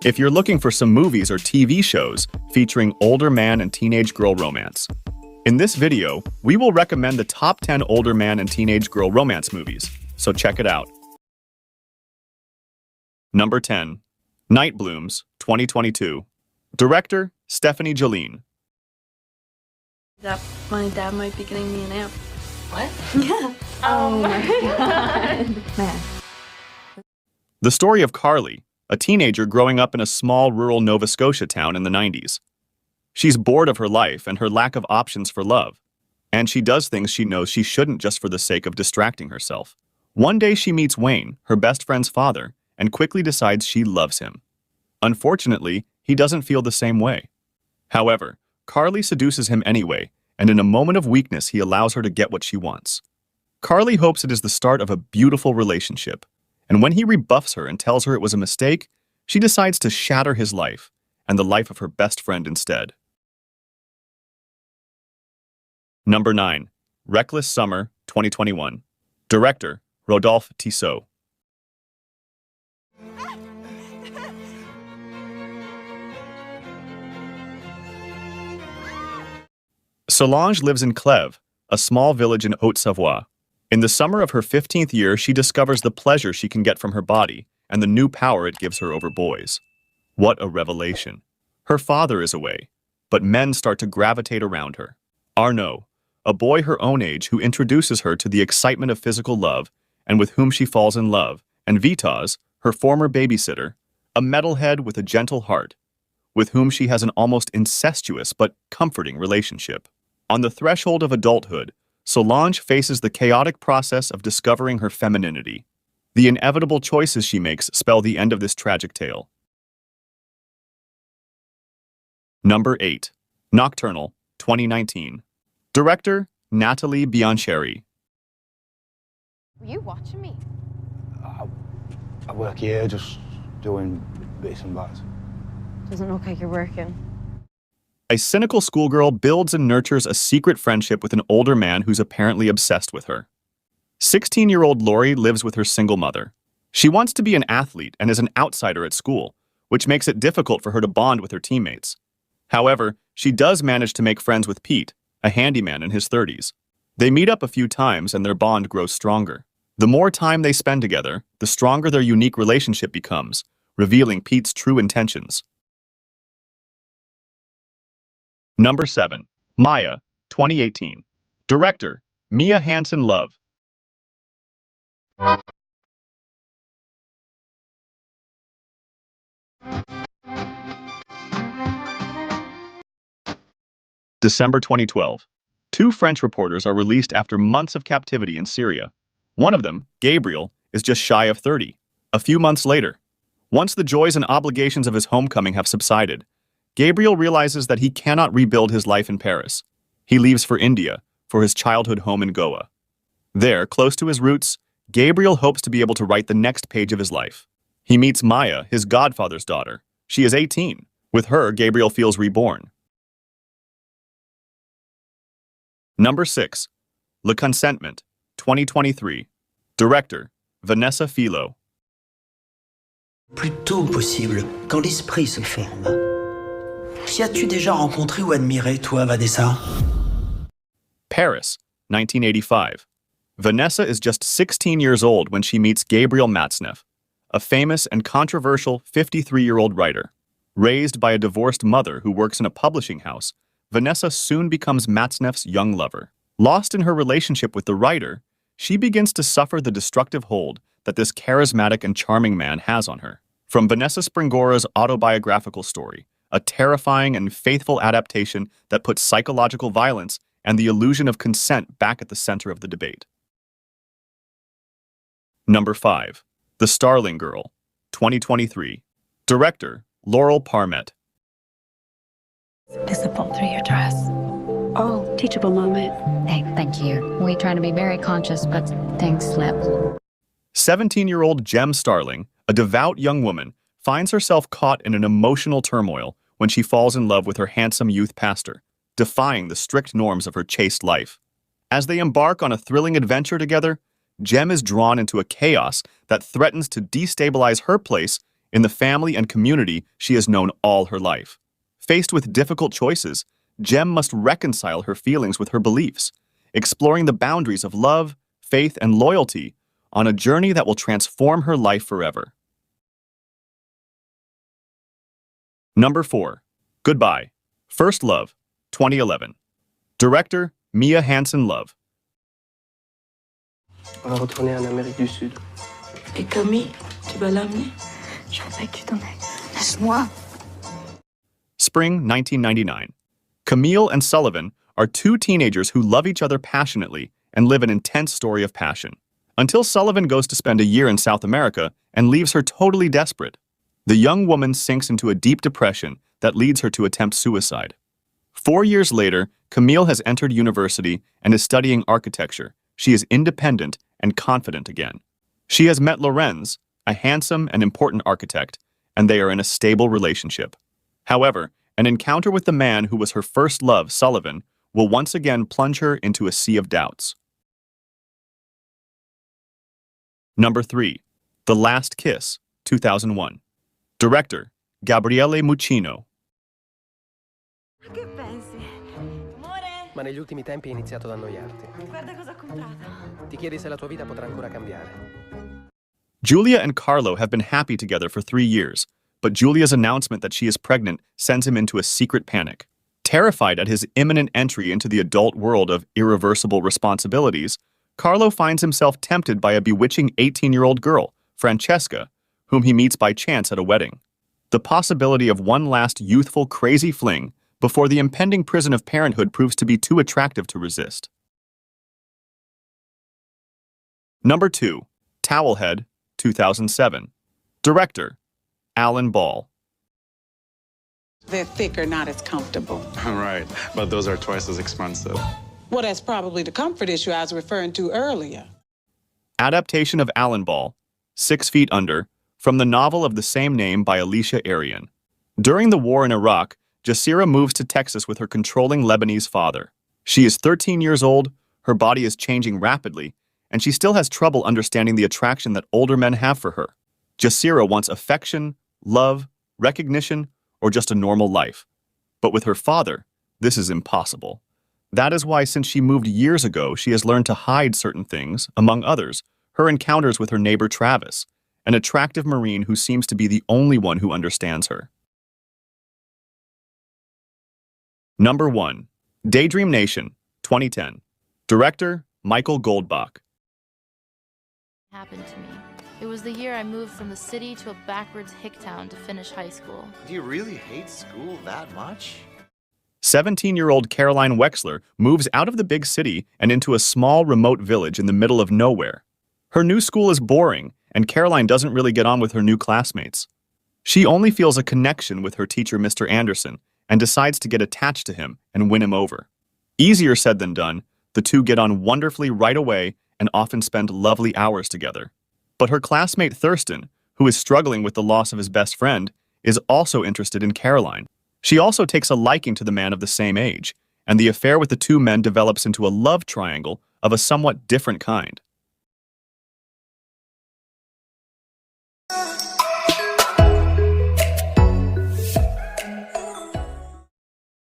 if you're looking for some movies or TV shows featuring older man and teenage girl romance. In this video, we will recommend the top 10 older man and teenage girl romance movies, so check it out. Number 10. Night Blooms, 2022. Director, Stephanie Jolene. That my dad might be getting me an amp. What? Yeah. Oh my god. Man. The story of Carly, a teenager growing up in a small rural Nova Scotia town in the 90s. She's bored of her life and her lack of options for love, and she does things she knows she shouldn't just for the sake of distracting herself. One day she meets Wayne, her best friend's father, and quickly decides she loves him. Unfortunately, he doesn't feel the same way. However, Carly seduces him anyway, and in a moment of weakness he allows her to get what she wants. Carly hopes it is the start of a beautiful relationship, and when he rebuffs her and tells her it was a mistake, she decides to shatter his life and the life of her best friend instead. Number 9. Reckless Summer, 2021. Director, Rodolphe Tissot. Solange lives in Clèves, a small village in Haute-Savoie. In the summer of her 15th year, she discovers the pleasure she can get from her body and the new power it gives her over boys. What a revelation. Her father is away, but men start to gravitate around her. Arnaud, a boy her own age who introduces her to the excitement of physical love and with whom she falls in love, and Vitaz, her former babysitter, a metalhead with a gentle heart, with whom she has an almost incestuous but comforting relationship. On the threshold of adulthood, Solange faces the chaotic process of discovering her femininity. The inevitable choices she makes spell the end of this tragic tale. Number 8. Nocturnal, 2019. Director, Nathalie Biancheri. Were you watching me? I work here, just doing bits and bats. Doesn't look like you're working. A cynical schoolgirl builds and nurtures a secret friendship with an older man who's apparently obsessed with her. 16-year-old Laurie lives with her single mother. She wants to be an athlete and is an outsider at school, which makes it difficult for her to bond with her teammates. However, she does manage to make friends with Pete, a handyman in his 30s. They meet up a few times and their bond grows stronger. The more time they spend together, the stronger their unique relationship becomes, revealing Pete's true intentions. Number 7. Maya, 2018. Director, Mia Hansen-Løve. December 2012. Two French reporters are released after months of captivity in Syria. One of them, Gabriel, is just shy of 30. A few months later, once the joys and obligations of his homecoming have subsided, Gabriel realizes that he cannot rebuild his life in Paris. He leaves for India, for his childhood home in Goa. There, close to his roots, Gabriel hopes to be able to write the next page of his life. He meets Maya, his godfather's daughter. She is 18. With her, Gabriel feels reborn. Number 6. Le Consentiment, 2023. Director, Vanessa Philo. Plus tôt possible, quand l'esprit se forme. Qui as-tu déjà rencontré ou admiré, toi, Vanessa? Paris, 1985. Vanessa is just 16 years old when she meets Gabriel Matzneff, a famous and controversial 53-year-old writer. Raised by a divorced mother who works in a publishing house, Vanessa soon becomes Matzneff's young lover. Lost in her relationship with the writer, she begins to suffer the destructive hold that this charismatic and charming man has on her. From Vanessa Springora's autobiographical story, a terrifying and faithful adaptation that puts psychological violence and the illusion of consent back at the center of the debate. Number 5. The Starling Girl, 2023. Director, Laurel Parmet. Is the pull through your dress? Oh, teachable moment. Hey, thank you. We try to be very conscious, but things slip. 17-year-old Jem Starling, a devout young woman, finds herself caught in an emotional turmoil when she falls in love with her handsome youth pastor, defying the strict norms of her chaste life. As they embark on a thrilling adventure together, Jem is drawn into a chaos that threatens to destabilize her place in the family and community she has known all her life. Faced with difficult choices, Jem must reconcile her feelings with her beliefs, exploring the boundaries of love, faith, and loyalty on a journey that will transform her life forever. Number 4. Goodbye. First Love, 2011. Director, Mia Hansen-Løve. On va retourner en Amérique du Sud. Et Camille, tu vas l'amener? Je voudrais que tu t'en ailles. Laisse-moi. Spring 1999. Camille and Sullivan are two teenagers who love each other passionately and live an intense story of passion. Until Sullivan goes to spend a year in South America and leaves her totally desperate. The young woman sinks into a deep depression that leads her to attempt suicide. 4 years later, Camille has entered university and is studying architecture. She is independent and confident again. She has met Lorenz, a handsome and important architect, and they are in a stable relationship. However, an encounter with the man who was her first love, Sullivan, will once again plunge her into a sea of doubts. Number 3. The Last Kiss, 2001. Director, Gabriele Muccino. Che pensi? Amore, Ma negli ultimi tempi hai iniziato ad annoiarti. guarda cosa ho comprato. Ti chiedi se la tua vita potrà ancora cambiare. Julia and Carlo have been happy together for 3 years, but Julia's announcement that she is pregnant sends him into a secret panic. Terrified at his imminent entry into the adult world of irreversible responsibilities, Carlo finds himself tempted by a bewitching 18-year-old girl, Francesca, whom he meets by chance at a wedding. The possibility of one last youthful, crazy fling before the impending prison of parenthood proves to be too attractive to resist. Number 2. Towelhead, 2007. Director, Alan Ball. They're thicker, not as comfortable. Right, but those are twice as expensive. Well, that's probably the comfort issue I was referring to earlier. Adaptation of Alan Ball, 6 Feet Under, from the novel of the same name by Alicia Arian. During the war in Iraq, Jassira moves to Texas with her controlling Lebanese father. She is 13 years old, her body is changing rapidly, and she still has trouble understanding the attraction that older men have for her. Jassira wants affection, love, recognition, or just a normal life. But with her father, this is impossible. That is why, since she moved years ago, she has learned to hide certain things, among others, her encounters with her neighbor Travis, an attractive Marine who seems to be the only one who understands her. Number 1. Daydream Nation, 2010. Director, Michael Goldbach. Happened to me. It was the year I moved from the city to a backwards hick town to finish high school. Do you really hate school that much? 17-year-old Caroline Wexler moves out of the big city and into a small, remote village in the middle of nowhere. Her new school is boring, and Caroline doesn't really get on with her new classmates. She only feels a connection with her teacher, Mr. Anderson, and decides to get attached to him and win him over. Easier said than done, the two get on wonderfully right away and often spend lovely hours together. But her classmate Thurston, who is struggling with the loss of his best friend, is also interested in Caroline. She also takes a liking to the man of the same age, and the affair with the two men develops into a love triangle of a somewhat different kind.